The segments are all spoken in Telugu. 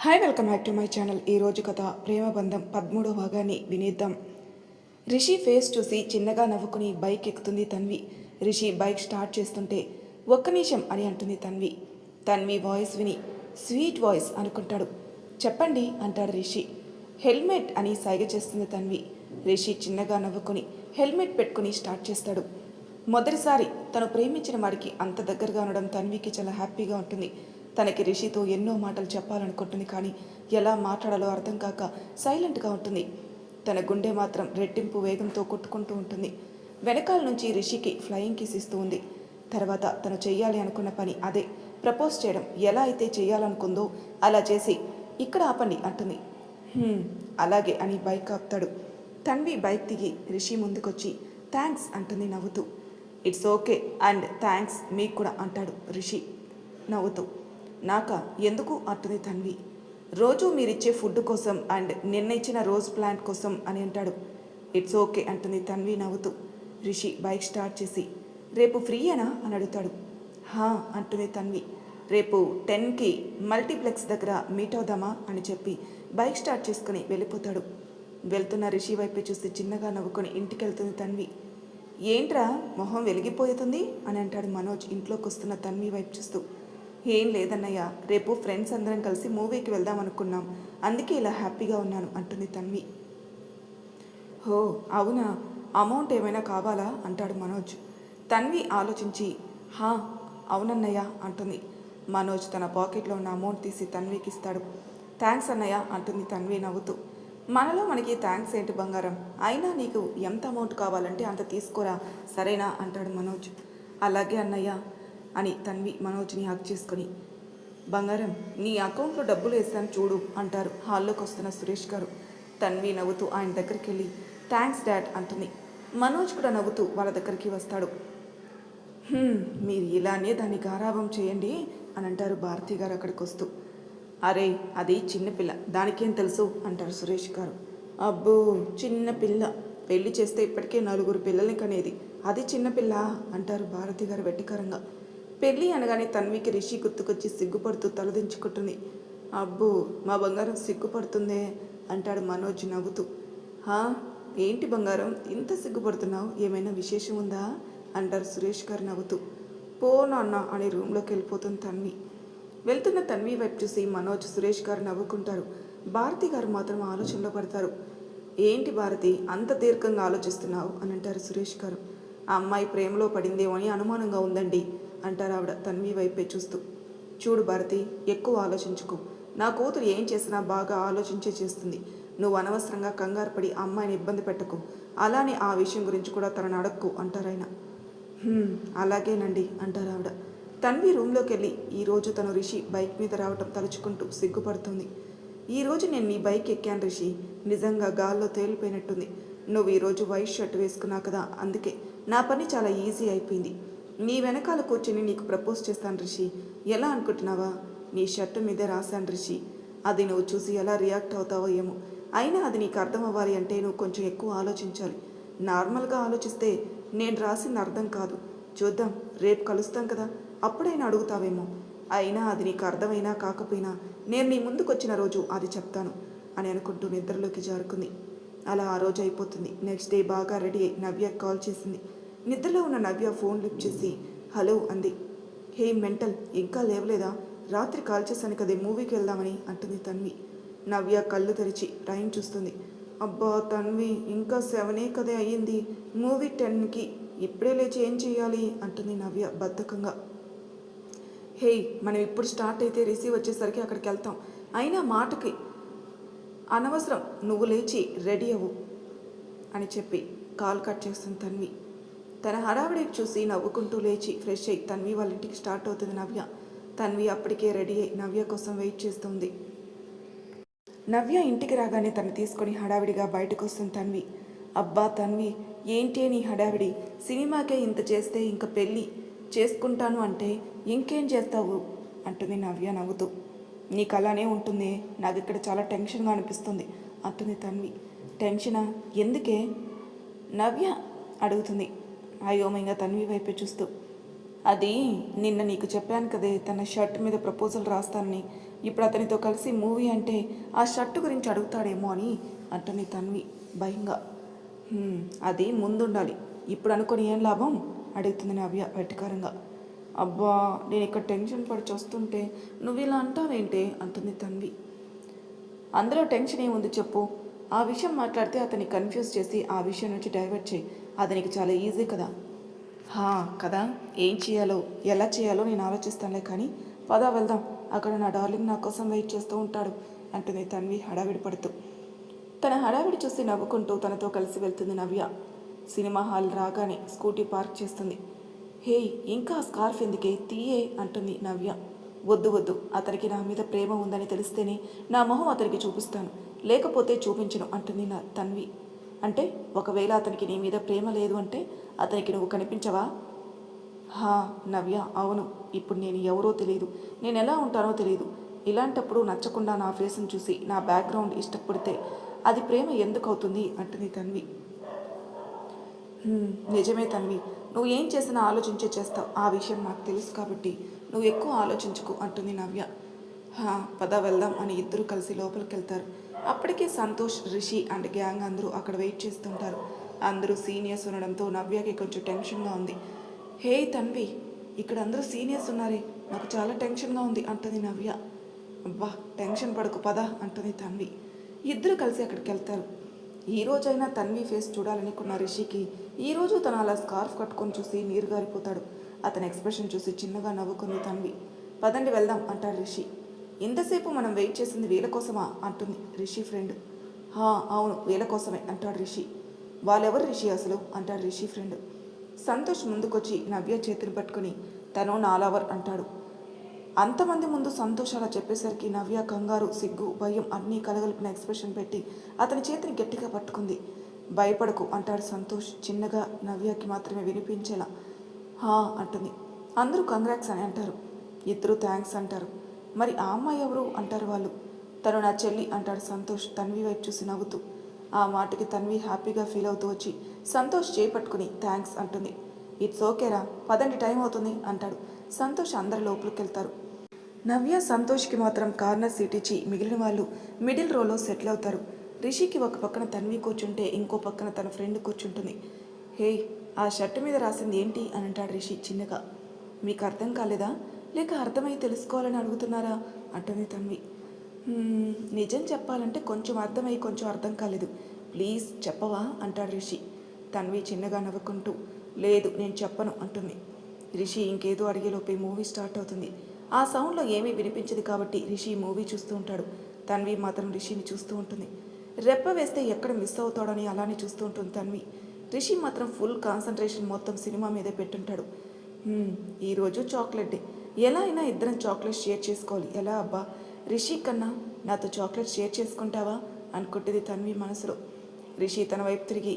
Hi welcome back to my channel. ఈరోజు కథ ప్రేమ బంధం 13వ భాగాన్ని వినేద్దాం. రిషి ఫేస్ చూసి చిన్నగా నవ్వుకుని బైక్ ఎక్కుతుంది తన్వి. రిషి బైక్ స్టార్ట్ చేస్తుంటే ఒక్క నిమిషం అని అంటుంది తన్వి. తన్వి వాయిస్ విని స్వీట్ వాయిస్ అనుకుంటాడు. చెప్పండి అంటాడు రిషి. హెల్మెట్ అని సైగ చేస్తుంది తన్వి. రిషి చిన్నగా నవ్వుకుని హెల్మెట్ పెట్టుకుని స్టార్ట్ చేస్తాడు. మొదటిసారి తను ప్రేమించిన వాడికి అంత దగ్గరగా ఉండడం తన్వికి చాలా హ్యాపీగా ఉంటుంది. తనకి రిషితో ఎన్నో మాటలు చెప్పాలనుకుంటుంది, కానీ ఎలా మాట్లాడాలో అర్థం కాక సైలెంట్గా ఉంటుంది. తన గుండె మాత్రం రెట్టింపు వేగంతో కొట్టుకుంటూ ఉంటుంది. వెనకాల నుంచి రిషికి ఫ్లయింగ్ కిస్ ఇస్తూ ఉంది. తర్వాత తను చెయ్యాలి అనుకున్న పని అదే, ప్రపోజ్ చేయడం. ఎలా అయితే చేయాలనుకుందో అలా చేసి ఇక్కడ ఆపండి అంటుంది. అలాగే అని బైక్ ఆపుతాడు. తన్వి బైక్ దిగి రిషి ముందుకొచ్చి థ్యాంక్స్ అంటుంది నవ్వుతూ. ఇట్స్ ఓకే అండ్ థ్యాంక్స్ మీకు కూడా అంటాడు రిషి నవ్వుతూ. నాకా ఎందుకు అంటుంది తన్వి. రోజు మీరిచ్చే ఫుడ్ కోసం అండ్ నిన్న ఇచ్చిన రోజ్ ప్లాంట్ కోసం అని అంటాడు. ఇట్స్ ఓకే అంటుంది తన్వి నవ్వుతూ. రిషి బైక్ స్టార్ట్ చేసి రేపు ఫ్రీయేనా అని అడుగుతాడు. హా అంటుంది తన్వి. రేపు 10కి మల్టీప్లెక్స్ దగ్గర మీట్ అవుదామా అని చెప్పి బైక్ స్టార్ట్ చేసుకుని వెళ్ళిపోతాడు. వెళ్తున్న రిషి వైపు చూసి చిన్నగా నవ్వుకొని ఇంటికి వెళ్తుంది తన్వి. ఏంట్రా మొహం వెలిగిపోతుంది అని అంటాడు మనోజ్ ఇంట్లోకి వస్తున్న తన్వి వైపు చూస్తూ. ఏం లేదన్నయ్య, రేపు ఫ్రెండ్స్ అందరం కలిసి మూవీకి వెళ్దాం అనుకున్నాం, అందుకే ఇలా హ్యాపీగా ఉన్నాను అంటుంది తన్వి. హో అవునా, అమౌంట్ ఏమైనా కావాలా అంటాడు మనోజ్. తన్వి ఆలోచించి హా అవునన్నయ్య అంటుంది. మనోజ్ తన పాకెట్లో ఉన్న అమౌంట్ తీసి తన్వికి ఇస్తాడు. థ్యాంక్స్ అన్నయ్య అంటుంది తన్వి నవ్వుతూ. మనలో మనకి థ్యాంక్స్ ఏంటి బంగారం, అయినా నీకు ఎంత అమౌంట్ కావాలంటే అంత తీసుకోరా సరేనా అంటాడు మనోజ్. అలాగే అన్నయ్య అని తన్వి మనోజ్ని హక్ చేసుకొని, బంగారం నీ అకౌంట్లో డబ్బులు వేసాను చూడు అంటారు హాల్లోకి వస్తున్న సురేష్ గారు. తన్వి నవ్వుతూ ఆయన దగ్గరికి వెళ్ళి థ్యాంక్స్ డాడ్ అంటుంది. మనోజ్ కూడా నవ్వుతూ వాళ్ళ దగ్గరికి వస్తాడు. మీరు ఇలానే దాన్ని గారాబం చేయండి అని అంటారు భారతి గారు అక్కడికి వస్తూ. అరే అది చిన్నపిల్ల, దానికేం తెలుసు అంటారు సురేష్ గారు. అబ్బో చిన్నపిల్ల, పెళ్లి చేస్తే ఇప్పటికే 4 పిల్లల్ని కనేది, అది చిన్నపిల్ల అంటారు భారతి గారు వెట్టికరంగా. పెళ్ళి అనగానే తన్వికి రిషి గుర్తుకొచ్చి సిగ్గుపడుతూ తలదించుకుంటుంది. అబ్బో మా బంగారం సిగ్గుపడుతుందే అంటాడు మనోజ్ నవ్వుతూ. ఏంటి బంగారం ఇంత సిగ్గుపడుతున్నావు, ఏమైనా విశేషం ఉందా అంటారు సురేష్ గారు నవ్వుతూ. పో నాన్న అని రూమ్లోకి వెళ్ళిపోతుంది తన్వి. వెళ్తున్న తన్వి వైపు చూసి మనోజ్ సురేష్ గారు నవ్వుకుంటారు. భారతి గారు మాత్రం ఆలోచనలో పడతారు. ఏంటి భారతి అంత దీర్ఘంగా ఆలోచిస్తున్నావు అని అంటారు సురేష్ గారు. ఆ అమ్మాయి ప్రేమలో పడిందేమో అని అనుమానంగా ఉందండి అంటారు ఆవిడ తన్వి వైపే చూస్తూ. చూడు భారతి, ఎక్కువ ఆలోచించుకో, నా కూతురు ఏం చేసినా బాగా ఆలోచించే చేస్తుంది, నువ్వు అనవసరంగా కంగారు పడి ఆ అమ్మాయిని ఇబ్బంది పెట్టకు, అలానే ఆ విషయం గురించి కూడా తనని అడక్కు అంటారాయన. అలాగేనండి అంటారు ఆవిడ. తన్వి రూమ్లోకి వెళ్ళి ఈరోజు తను రిషి బైక్ మీద రావటం తలుచుకుంటూ సిగ్గుపడుతుంది. ఈరోజు నేను నీ బైక్ ఎక్కాను రిషి, నిజంగా గాల్లో తేలిపోయినట్టుంది. నువ్వు ఈరోజు వైట్ షర్ట్ వేసుకున్నావు కదా, అందుకే నా పని చాలా ఈజీ అయిపోయింది. నీ వెనకాల కూర్చొని నీకు ప్రపోజ్ చేస్తాను రిషి, ఎలా అనుకుంటున్నావా, నీ షర్టు మీదే రాశాను రిషి, అది నువ్వు చూసి ఎలా రియాక్ట్ అవుతావో ఏమో, అయినా అది నీకు అర్థం అవ్వాలి అంటే నువ్వు కొంచెం ఎక్కువ ఆలోచించాలి. నార్మల్గా ఆలోచిస్తే నేను రాసింది అర్థం కాదు, చూద్దాం రేపు కలుస్తాం కదా, అప్పుడైనా అడుగుతావేమో, అయినా అది నీకు అర్థమైనా కాకపోయినా నేను నీ ముందుకు వచ్చిన రోజు అది చెప్తాను అని అనుకుంటూ నిద్రలోకి జారుకుంది. అలా ఆ రోజు అయిపోతుంది. నెక్స్ట్ డే బాగా రెడీ అయి నవ్య కాల్ చేసింది. నిద్రలో ఉన్న నవ్య ఫోన్ లిఫ్ట్ చేసి హలో అంది. హే మెంటల్, ఇంకా లేవలేదా, రాత్రి కాల్ చేశాను కదే మూవీకి వెళ్దామని అంటుంది తన్వి. నవ్య కళ్ళు తెరిచి టైం చూస్తుంది. అబ్బా తన్వి, ఇంకా 7 కదే అయ్యింది, మూవీ 10కి, ఇప్పుడే లేచి ఏం చేయాలి అంటుంది నవ్య బద్ధకంగా. హే మనం ఇప్పుడు స్టార్ట్ అయితే రిసీవ్ వచ్చేసరికి అక్కడికి వెళ్తాం, అయినా మాటకి అనవసరం, నువ్వు లేచి రెడీ అవ్వు అని చెప్పి కాల్ కట్ చేస్తుంది తన్వి. తన హడావిడి చూసి నవ్వుకుంటూ లేచి ఫ్రెష్ అయ్యి తన్వి వాళ్ళ ఇంటికి స్టార్ట్ అవుతుంది నవ్య. తన్వి అప్పటికే రెడీ అయ్యి నవ్య కోసం వెయిట్ చేస్తుంది. నవ్య ఇంటికి రాగానే తను తీసుకొని హడావిడిగా బయటకు వస్తుంది తన్వి. అబ్బా తన్వి, ఏంటి నీ హడావిడి, సినిమాకే ఇంత చేస్తే ఇంకా పెళ్ళి చేసుకుంటాను అంటే ఇంకేం చేస్తావు అంటుంది నవ్య నవ్వుతూ. నీకు అలానే ఉంటుంది, నాకు ఇక్కడ చాలా టెన్షన్గా అనిపిస్తుంది అంటుంది తన్వి. టెన్షనా, ఎందుకే నవ్య అడుగుతుంది అయోమయంగా తన్వి వైపే చూస్తూ. అది నిన్న నీకు చెప్పాను కదే, తన షర్ట్ మీద ప్రపోజల్ రాస్తానని, ఇప్పుడు అతనితో కలిసి మూవీ అంటే ఆ షర్టు గురించి అడుగుతాడేమో అని అంటుంది తన్వి భయంగా. అది ముందుండాలి, ఇప్పుడు అనుకుని ఏం లాభం అడుగుతుంది నవ్య వెటకారంగా. అబ్బా, నేను ఇక్కడ టెన్షన్ పడి చూస్తుంటే నువ్వు ఇలా అంటావేంటే అంటుంది తన్వి. అందులో టెన్షన్ ఏముంది చెప్పు. ఆ విషయం మాట్లాడితే అతన్ని కన్ఫ్యూజ్ చేసి ఆ విషయం నుంచి డైవర్ట్ చేయి. అది నీకు చాలా ఈజీ కదా. కదా, ఏం చేయాలో ఎలా చేయాలో నేను ఆలోచిస్తానులే, కానీ పదా వెళ్దాం, అక్కడ నా డార్లింగ్ నా కోసం వెయిట్ చేస్తూ ఉంటాడు అంటుంది తన్వి హడావిడి పడుతూ. తన హడావిడి చూసి నవ్వుకుంటూ తనతో కలిసి వెళ్తుంది నవ్య. సినిమా హాల్ రాగానే స్కూటీ పార్క్ చేస్తుంది. హే, ఇంకా స్కార్ఫ్ ఎందుకే, తీయే అంటుంది నవ్య. వద్దు వద్దు, అతనికి నా మీద ప్రేమ ఉందని తెలిస్తేనే నా మొహం అతనికి చూపిస్తాను, లేకపోతే చూపించను అంటుంది నా తన్వి. అంటే ఒకవేళ అతనికి నీ మీద ప్రేమ లేదు అంటే అతనికి నువ్వు కనిపించవా? నవ్య, అవును. ఇప్పుడు నేను ఎవరో తెలియదు, నేను ఎలా ఉంటానో తెలియదు. ఇలాంటప్పుడు నచ్చకుండా నా ఫేస్ని చూసి నా బ్యాక్గ్రౌండ్ ఇష్టపడితే అది ప్రేమ ఎందుకు అవుతుంది అంటుంది తన్వి. నిజమే తన్వి, నువ్వు ఏం చేసినా ఆలోచించే చేస్తావు, ఆ విషయం నాకు తెలుసు కాబట్టి నువ్వు ఎక్కువ ఆలోచించుకు అంటుంది నవ్య. పద వెళ్దాం అని ఇద్దరు కలిసి లోపలికి వెళ్తారు. అప్పటికే సంతోష్, రిషి అండ్ గ్యాంగ్ అందరూ అక్కడ వెయిట్ చేస్తుంటారు. అందరూ సీనియర్స్ ఉండడంతో నవ్యకి కొంచెం టెన్షన్గా ఉంది. హే తన్వి, ఇక్కడ అందరూ సీనియర్స్ ఉన్నారే, నాకు చాలా టెన్షన్గా ఉంది అంటుంది నవ్య. అబ్బా, టెన్షన్ పడకు పద అంటుంది తన్వి. ఇద్దరు కలిసి అక్కడికి వెళ్తారు. ఈ రోజైనా తన్వి ఫేస్ చూడాలనుకున్న రిషికి ఈరోజు తను అలా స్కార్ఫ్ కట్టుకొని చూసి నీరు గారిపోతాడు. అతని ఎక్స్ప్రెషన్ చూసి చిన్నగా నవ్వుకుంది తన్వి. పదండి వెళ్దాం అంటాడు రిషి. ఇంతసేపు మనం వెయిట్ చేసింది వీళ్ళ కోసమా అంటుంది రిషి ఫ్రెండ్. అవును, వీళ్ళ కోసమే అంటాడు రిషి. వాళ్ళెవరు రిషి అసలు అంటాడు రిషి ఫ్రెండ్. సంతోష్ ముందుకొచ్చి నవ్య చేతిని పట్టుకుని తను నా లవర్ అంటాడు. అంతమంది ముందు సంతోష్ అలా చెప్పేసరికి నవ్య కంగారు, సిగ్గు, భయం అన్నీ కలగలిపిన ఎక్స్ప్రెషన్ పెట్టి అతని చేతిని గట్టిగా పట్టుకుంది. భయపడకు అంటాడు సంతోష్ చిన్నగా, నవ్యకి మాత్రమే వినిపించేలా. అంటుంది. అందరూ కంగ్రాట్స్ అని అంటారు. ఇద్దరు థ్యాంక్స్ అంటారు. మరి ఆ అమ్మాయి ఎవరు అంటారు వాళ్ళు. తను నా చెల్లి అంటాడు సంతోష్ తన్వి వైపు చూసి నవ్వుతూ. ఆ మాటకి తన్వి హ్యాపీగా ఫీల్ అవుతూ వచ్చి సంతోష్ చేపట్టుకుని థ్యాంక్స్ అంటుంది. ఇట్స్ ఓకేరా, పదండి, టైం అవుతుంది అంటాడు. సంతోష్ అందరు లోపలికి వెళ్తారు. నవ్య సంతోష్కి మాత్రం కార్నర్ సీట్ ఇచ్చి మిగిలిన వాళ్ళు మిడిల్ రోలో సెటిల్ అవుతారు. రిషికి ఒక పక్కన తన్వి కూర్చుంటే ఇంకో పక్కన తన ఫ్రెండ్ కూర్చుంటుంది. హే, ఆ షర్టు మీద రాసింది ఏంటి అని అంటాడు రిషి చిన్నగా. మీకు అర్థం కాలేదా, లేక అర్థమై తెలుసుకోవాలని అడుగుతున్నారా అంటుంది తన్వి. నిజం చెప్పాలంటే కొంచెం అర్థమై కొంచెం అర్థం కాలేదు, ప్లీజ్ చెప్పవా అంటాడు రిషి. తన్వి చిన్నగా నవ్వుకుంటూ లేదు నేను చెప్పను అంటుంది. రిషి ఇంకేదో అడిగేలోపే మూవీ స్టార్ట్ అవుతుంది. ఆ సౌండ్లో ఏమీ వినిపించదు కాబట్టి రిషి మూవీ చూస్తూ ఉంటాడు. తన్వి మాత్రం రిషిని చూస్తూ ఉంటుంది. రెప్ప వేస్తే ఎక్కడ మిస్ అవుతాడని అలానే చూస్తూ ఉంటుంది తన్వి. రిషి మాత్రం ఫుల్ కాన్సన్ట్రేషన్ మొత్తం సినిమా మీదే పెట్టుంటాడు. ఈరోజు చాక్లెట్ డే, ఎలా అయినా ఇద్దరం చాక్లెట్ షేర్ చేసుకోవాలి. ఎలా అబ్బా, రిషి కన్నా నాతో చాక్లెట్ షేర్ చేసుకుంటావా అనుకుంటుంది తన్వి మనసులో. రిషి తన వైపు తిరిగి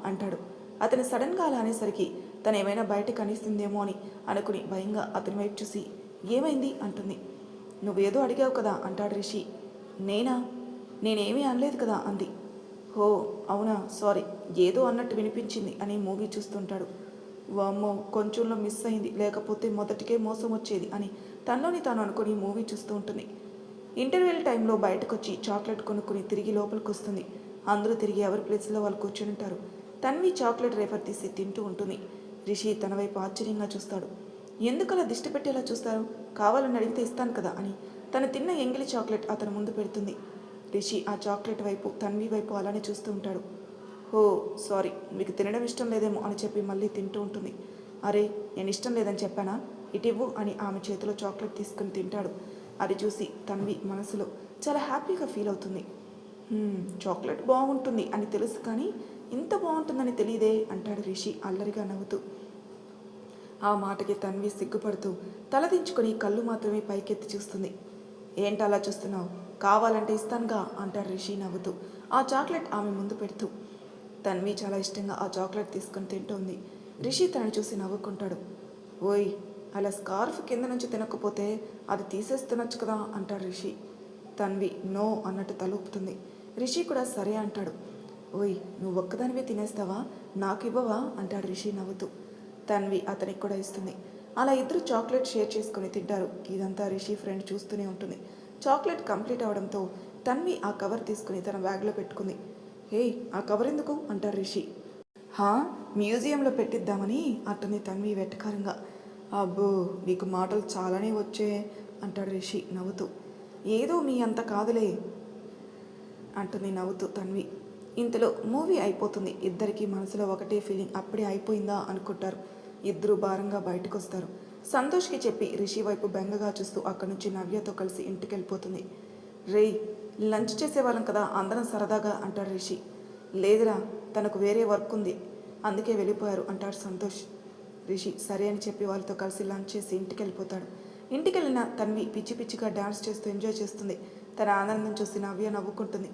అంటాడు. అతను సడన్గా అలా అనేసరికి తను ఏమైనా బయట కనిస్తుందేమో అని అనుకుని భయంగా అతని వైపు చూసి ఏమైంది అంటుంది. నువ్వేదో అడిగావు కదా అంటాడు రిషి. నేనేమీ అనలేదు కదా అంది. అవునా, సారీ, ఏదో అన్నట్టు వినిపించింది అని మూవీ చూస్తుంటాడు. వామ్మో, కొంచెంలో మిస్ అయింది, లేకపోతే మొదటికే మోసం వచ్చేది అని తనలోని తాను అనుకుని మూవీ చూస్తూ ఉంటుంది. ఇంటర్వెల్ టైంలో బయటకు వచ్చి చాక్లెట్ కొనుక్కుని తిరిగి లోపలికి వస్తుంది. అందరూ తిరిగి ఎవరి ప్లేస్లో వాళ్ళు కూర్చుని ఉంటారు. తన్వి చాక్లెట్ రేఫర్ తీసి తింటూ ఉంటుంది. రిషి తన వైపు ఆశ్చర్యంగా చూస్తాడు. ఎందుకలా దిష్టి పెట్టేలా చూస్తారు, కావాలని అడిగితే ఇస్తాను కదా అని తను తిన్న ఎంగిలి చాక్లెట్ అతను ముందు పెడుతుంది. రిషి ఆ చాక్లెట్ వైపు తన్వి వైపు అలానే చూస్తూ ఉంటాడు. సారీ, మీకు తినడం ఇష్టం లేదేమో అని చెప్పి మళ్ళీ తింటూ ఉంటుంది. అరే, నేను ఇష్టం లేదని చెప్పానా, ఇటివ్వు అని ఆమె చేతిలో చాక్లెట్ తీసుకుని తింటాడు. అది చూసి తన్వి మనసులో చాలా హ్యాపీగా ఫీల్ అవుతుంది. చాక్లెట్ బాగుంటుంది అని తెలుసు, కానీ ఇంత బాగుంటుందని తెలియదే అంటాడు రిషి అల్లరిగా నవ్వుతూ. ఆ మాటకి తన్వి సిగ్గుపడుతూ తలదించుకొని కళ్ళు మాత్రమే పైకెత్తి చూస్తుంది. ఏంటి అలా చూస్తున్నావు, కావాలంటే ఇస్తానుగా అంటాడు రిషి నవ్వుతూ ఆ చాక్లెట్ ఆమె ముందు పెడుతూ. తన్వి చాలా ఇష్టంగా ఆ చాక్లెట్ తీసుకొని తింటోంది. రిషి తనని చూసి నవ్వుకుంటాడు. ఓయ్, అలా స్కార్ఫ్ కింద నుంచి తినకపోతే అది తీసేస్తున్నచ్చు కదా అంటాడు రిషి. తన్వి నో అన్నట్టు తలూపుతుంది. రిషి కూడా సరే అంటాడు. ఓయ్, నువ్వు ఒక్కదానివే తినేస్తావా, నాకు ఇవ్వవా అంటాడు రిషి నవ్వుతూ. తన్వి అతనికి కూడా ఇస్తుంది. అలా ఇద్దరు చాక్లెట్ షేర్ చేసుకుని తింటారు. ఇదంతా రిషి ఫ్రెండ్ చూస్తూనే ఉంటుంది. చాక్లెట్ కంప్లీట్ అవడంతో తన్వి ఆ కవర్ తీసుకుని తన బ్యాగ్లో పెట్టుకుంది. హే, ఆ కవర్ ఎందుకు అంటారు రిషి. హా, మ్యూజియంలో పెట్టిద్దామని అంటుంది తన్వి వెటకారంగా. అబ్బో, నీకు మాటలు చాలానే వచ్చే అంటాడు రిషి నవ్వుతూ. ఏదో మీ అంత కాదులే అంటుంది నవ్వుతూ తన్వి. ఇంతలో మూవీ అయిపోతుంది. ఇద్దరికీ మనసులో ఒకటే ఫీలింగ్. అప్పుడే అయిపోయిందా అనుకుంటారు. ఇద్దరు భారంగా బయటకు వస్తారు. సంతోష్కి చెప్పి రిషి వైపు బెంగగా చూస్తూ అక్కడి నుంచి నవ్యతో కలిసి ఇంటికి వెళ్ళిపోతుంది. రేయ్, లంచ్ చేసేవాళ్ళం కదా అందరం సరదాగా అంటాడు రిషి. లేదురా, తనకు వేరే వర్క్ ఉంది, అందుకే వెళ్ళిపోయారు అంటాడు సంతోష్. రిషి సరే అని చెప్పి వాళ్ళతో కలిసి లంచ్ చేసి ఇంటికి వెళ్ళిపోతాడు. ఇంటికి వెళ్ళిన తన్వి పిచ్చి పిచ్చిగా డాన్స్ చేస్తూ ఎంజాయ్ చేస్తుంది. తన ఆనందం చూసి నవ్య నవ్వుకుంటుంది.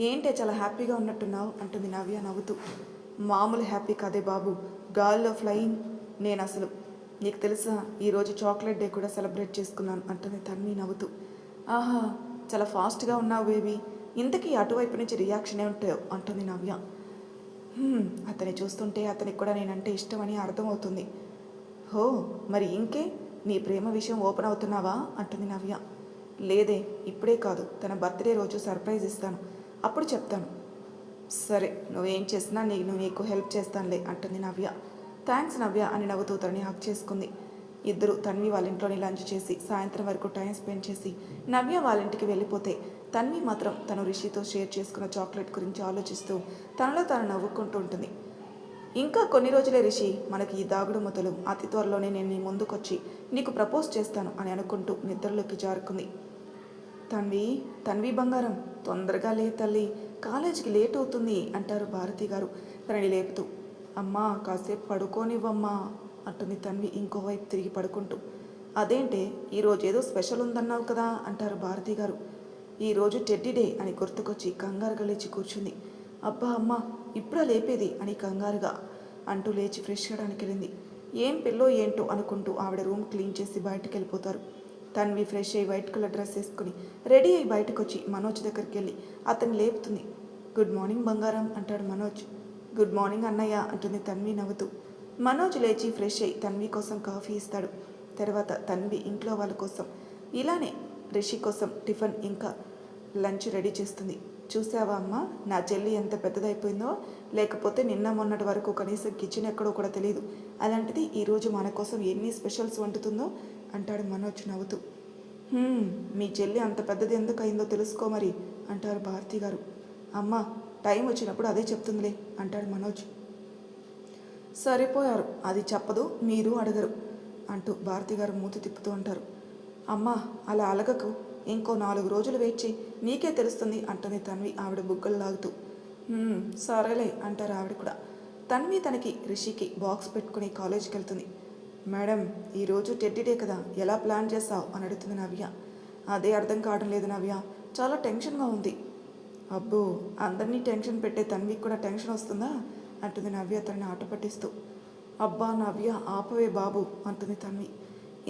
ఏంటే చాలా హ్యాపీగా ఉన్నట్టున్నావు అంటుంది నవ్య నవ్వుతూ. మామూలు హ్యాపీ కాదే బాబు, గాల్లో ఫ్లయింగ్. నేను అసలు నీకు తెలుసా, ఈరోజు చాక్లెట్ డే కూడా సెలబ్రేట్ చేసుకున్నాను అంటుంది తన్వి నవ్వుతూ. ఆహా, చాలా ఫాస్ట్గా ఉన్నావు బేబీ. ఇంతకీ అటువైపు నుంచి రియాక్షన్ ఏమిటాయో అంటుంది నవ్య. అతన్ని చూస్తుంటే అతనికి కూడా నేనంటే ఇష్టమని అర్థమవుతుంది. హో, మరి ఇంకే నీ ప్రేమ విషయం ఓపెన్ అవుతున్నావా అంటుంది నవ్య. లేదే, ఇప్పుడే కాదు, తన బర్త్డే రోజు సర్ప్రైజ్ ఇస్తాను, అప్పుడు చెప్తాను. సరే, నువ్వేం చేసినా నీకు హెల్ప్ చేస్తానులే అంటుంది నవ్య. థ్యాంక్స్ నవ్య అని నవ్వుతూ తనని హక్ చేసుకుంది. ఇద్దరు తన్వి వాళ్ళ ఇంట్లోని లంచ్ చేసి సాయంత్రం వరకు టైం స్పెండ్ చేసి నవ్య వాళ్ళ ఇంటికి వెళ్ళిపోతే తన్వి మాత్రం తను రిషితో షేర్ చేసుకున్న చాక్లెట్ గురించి ఆలోచిస్తూ తనలో తాను నవ్వుకుంటూ ఉంటుంది. ఇంకా కొన్ని రోజులే రిషి, మనకి ఈ దాగుడు మొదలు. అతి త్వరలోనే నేను నీ ముందుకొచ్చి నీకు ప్రపోజ్ చేస్తాను అని అనుకుంటూ నిద్రలోకి జారుకుంది. తన్వి బంగారం, తొందరగా లే తల్లి, కాలేజీకి లేట్ అవుతుంది అంటారు భారతి గారు తనని లేపుతూ. అమ్మా, కాసేపు పడుకోనివ్వమ్మా అంటుంది తన్వి ఇంకోవైపు తిరిగి పడుకుంటూ. అదేంటే, ఈరోజు ఏదో స్పెషల్ ఉందన్నావు కదా అంటారు భారతి గారు. ఈరోజు టెడ్డీ డే అని గుర్తుకొచ్చి కంగారుగా లేచి కూర్చుంది. అబ్బా అమ్మ, ఇప్పుడా లేపేది అని కంగారుగా అంటూ లేచి ఫ్రెష్ అవ్వడానికి వెళ్ళింది. ఏం పిల్లో ఏంటో అనుకుంటూ ఆవిడ రూమ్ క్లీన్ చేసి బయటకు వెళ్ళిపోతారు. తన్వి ఫ్రెష్ అయ్యి వైట్ కలర్ డ్రెస్ వేసుకుని రెడీ అయ్యి బయటకు వచ్చి మనోజ్ దగ్గరికి వెళ్ళి అతన్ని లేపుతుంది. గుడ్ మార్నింగ్ బంగారం అంటాడు మనోజ్. గుడ్ మార్నింగ్ అన్నయ్య అంటుంది తన్వి నవ్వుతూ. మనోజ్ లేచి ఫ్రెష్ అయ్యి తన్వి కోసం కాఫీ ఇస్తాడు. తర్వాత తన్వి ఇంట్లో వాళ్ళ కోసం ఇలానే రిషి కోసం టిఫిన్ ఇంకా లంచ్ రెడీ చేస్తుంది. చూసావా అమ్మ, నా చెల్లి ఎంత పెద్దదైపోయిందో, లేకపోతే నిన్న మొన్నటి వరకు కనీసం కిచెన్ ఎక్కడో కూడా తెలియదు, అలాంటిది ఈరోజు మన కోసం ఎన్ని స్పెషల్స్ వండుతుందో అంటాడు మనోజ్ నవ్వుతూ. మీ చెల్లి అంత పెద్దది ఎందుకు అయిందో తెలుసుకో మరి అంటారు భారతి గారు. అమ్మ, టైం వచ్చినప్పుడు అదే చెప్తుందిలే అంటాడు మనోజ్. సరిపోయారు, అది చెప్పదు, మీరు అడగరు అంటూ భారతి గారు మూతి తిప్పుతూ ఉంటారు. అమ్మ, అలా అలగకు, ఇంకో 4 రోజులు వెయిట్ చేయి, నీకే తెలుస్తుంది అంటుంది తన్వి ఆవిడ బుగ్గలు లాగుతూ. సరేలే అంటారు ఆవిడ కూడా. తన్వి తనకి రిషికి బాక్స్ పెట్టుకుని కాలేజీకి వెళ్తుంది. మేడం, ఈరోజు టెడ్డీ డే కదా, ఎలా ప్లాన్ చేస్తావు అని అడుగుతుంది నవ్య. అదే అర్థం కావడం లేదు నవ్య, చాలా టెన్షన్గా ఉంది. అబ్బో, అందరినీ టెన్షన్ పెట్టే తన్వికి కూడా టెన్షన్ వస్తుందా అంటుంది నవ్య తనని ఆట పట్టిస్తూ. అబ్బా నవ్య, ఆపవే బాబు అంటుంది తన్వి.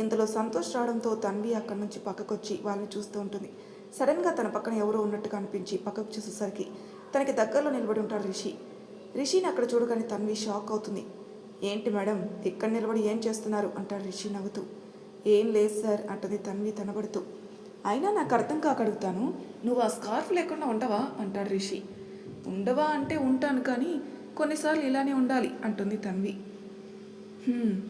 ఇంతలో సంతోష్ రావడంతో తన్వి అక్కడి నుంచి పక్కకొచ్చి వాళ్ళని చూస్తూ ఉంటుంది. సడన్గా తన పక్కన ఎవరో ఉన్నట్టుగా అనిపించి పక్కకు చూసేసరికి తనకి దగ్గరలో నిలబడి ఉంటాడు రిషి. రిషిని అక్కడ చూడగానే తన్వి షాక్ అవుతుంది. ఏంటి మేడం, ఇక్కడ నిలబడి ఏం చేస్తున్నారు అంటాడు రిషి నవ్వుతూ. ఏం లేదు సార్ అంటుంది తన్వి తనబడుతూ. అయినా నాకు అర్థం కాక అడుగుతాను, నువ్వు ఆ స్కార్ఫ్ లేకుండా ఉండవా అంటాడు రిషి. ఉండవా అంటే ఉంటాను, కానీ కొన్నిసార్లు ఇలానే ఉండాలి అంటుంది తన్వి.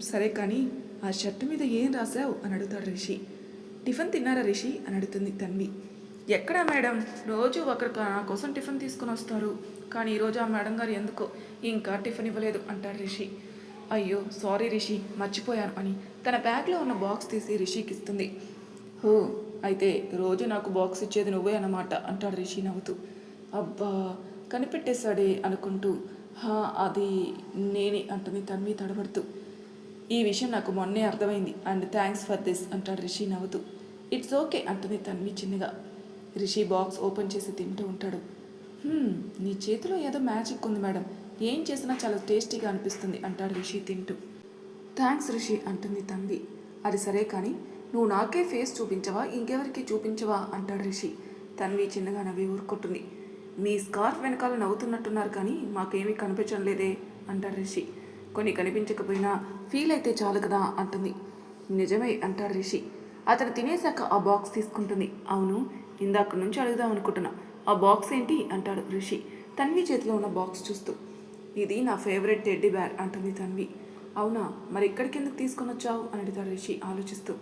సరే కానీ ఆ షర్టు మీద ఏం రాశావు అని అడుగుతాడు రిషి. టిఫిన్ తిన్నారా రిషి అని అడుగుతుంది తన్వి. ఎక్కడా మేడం, రోజు ఒకరు నా కోసం టిఫిన్ తీసుకుని వస్తారు, కానీ ఈరోజు ఆ మేడం గారు ఎందుకో ఇంకా టిఫిన్ ఇవ్వలేదు అంటాడు రిషి. అయ్యో సారీ రిషి, మర్చిపోయాను అని తన బ్యాగ్లో ఉన్న బాక్స్ తీసి రిషికి ఇస్తుంది. ఓ, అయితే రోజు నాకు బాక్స్ ఇచ్చేది నువ్వే అన్నమాట అంటాడు రిషి నవ్వుతూ. అబ్బా, కనిపెట్టేశాడే అనుకుంటూ అది నేనే అంటుంది తన్వి తడబడుతూ. ఈ విషయం నాకు మొన్నే అర్థమైంది అండ్ థ్యాంక్స్ ఫర్ దిస్ అంటాడు రిషి నవ్వుతూ. ఇట్స్ ఓకే అంటుంది తన్వి చిన్నగా. రిషి బాక్స్ ఓపెన్ చేసి తింటూ ఉంటాడు. నీ చేతిలో ఏదో మ్యాజిక్ ఉంది మేడం, ఏం చేసినా చాలా టేస్టీగా అనిపిస్తుంది అంటాడు రిషి తింటూ. థ్యాంక్స్ రిషి అంటుంది తన్వి. అది సరే కానీ నువ్వు నాకే ఫేస్ చూపించవా, ఇంకెవరికి చూపించవా అంటాడు రిషి. తన్వి చిన్నగా నవ్వి ఊరుకుంటుంది. మీ స్కార్ఫ్ వెనకాల నవ్వుతున్నట్టున్నారు కానీ మాకేమీ కనిపించడం లేదే అంటాడు రిషి. కొన్ని కనిపించకపోయినా ఫీల్ అయితే చాలు కదా అంటుంది. నిజమే అంటాడు రిషి. అతను తినేశాక ఆ బాక్స్ తీసుకుంటుంది. అవును, ఇందాక నుంచి అడుగుదాం అనుకుంటున్నా, ఆ బాక్స్ ఏంటి అంటాడు రిషి తన్వి చేతిలో ఉన్న బాక్స్ చూస్తూ. ఇది నా ఫేవరెట్ టెడ్డీ బేర్ అంటుంది తన్వి. అవునా, మరి ఇక్కడికి ఎందుకు తీసుకొని వచ్చావు అని అడుగుతాడు రిషి ఆలోచిస్తూ.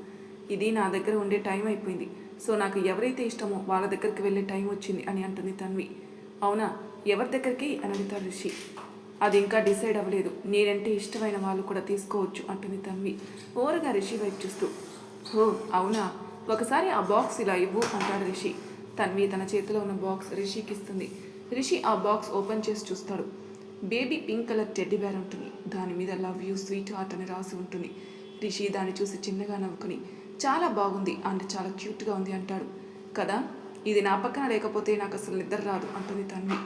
ఇది నా దగ్గర ఉండే టైం అయిపోయింది, సో నాకు ఎవరైతే ఇష్టమో వాళ్ళ దగ్గరికి వెళ్ళే టైం వచ్చింది అని అంటుంది తన్వి. అవునా, ఎవరి దగ్గరికి అని అడుగుతాడు రిషి. అది ఇంకా డిసైడ్ అవ్వలేదు, నేనంటే ఇష్టమైన వాళ్ళు కూడా తీసుకోవచ్చు అంటుంది తన్వి ఓరగా రిషి వైపు చూస్తూ. ఓ అవునా, ఒకసారి ఆ బాక్స్ ఇలా ఇవ్వు అంటాడు రిషి. తన్వి తన చేతిలో ఉన్న బాక్స్ రిషికి ఇస్తుంది. రిషి ఆ బాక్స్ ఓపెన్ చేసి చూస్తాడు. Baby pink colour teddy bear ఉంటుంది. దాని మీద లవ్ యూ స్వీట్ హార్ట్ అని రాసి ఉంటుంది. రిషి దాన్ని చూసి చిన్నగా నవ్వుకుని చాలా బాగుంది అండ్ చాలా క్యూట్గా ఉంది అంటాడు. కదా, ఇది నా పక్కన లేకపోతే నాకు అసలు నిద్ర రాదు అంటుంది తన్వి.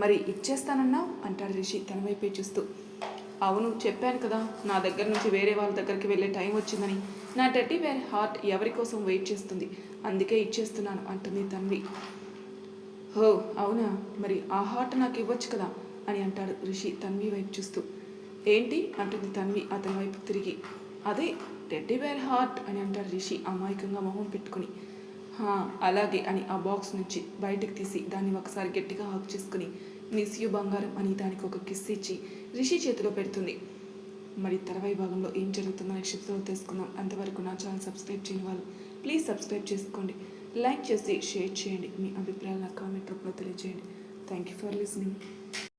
మరి ఇచ్చేస్తానన్నావు అంటాడు రిషి తన వైపే చూస్తూ. అవును, చెప్పాను కదా, నా దగ్గర నుంచి వేరే వాళ్ళ దగ్గరికి వెళ్ళే టైం వచ్చిందని. నా టెడ్డీ బేర్ హార్ట్ ఎవరి కోసం వెయిట్ చేస్తుంది, అందుకే ఇచ్చేస్తున్నాను అంటుంది తన్వి. హో అవునా, మరి ఆ హార్ట్ నాకు ఇవ్వచ్చు కదా అని అంటాడు రిషి తన్వి వైపు చూస్తూ. ఏంటి అంటుంది తన్వి అతని వైపు తిరిగి. అదే టెడ్డీ బేర్ హార్ట్ అని అంటాడు రిషి అమాయకంగా మొహం పెట్టుకుని. అలాగే అని ఆ బాక్స్ నుంచి బయటకు తీసి దాన్ని ఒకసారి గట్టిగా హక్ చేసుకుని మిస్ యూ బంగారం అని దానికి ఒక కిస్ ఇచ్చి రిషి చేతిలో పెడుతుంది. మరి తర్వాయి భాగంలో ఏం జరుగుతుందో నెక్స్ట్ తెలుసుకుందాం. అంతవరకు నా ఛానల్ సబ్స్క్రైబ్ చేయని వాళ్ళు ప్లీజ్ సబ్స్క్రైబ్ చేసుకోండి, లైక్ చేసి షేర్ చేయండి, మీ అభిప్రాయాలు నా కామెంట్ రూపంలో తెలియజేయండి. Thank you for listening.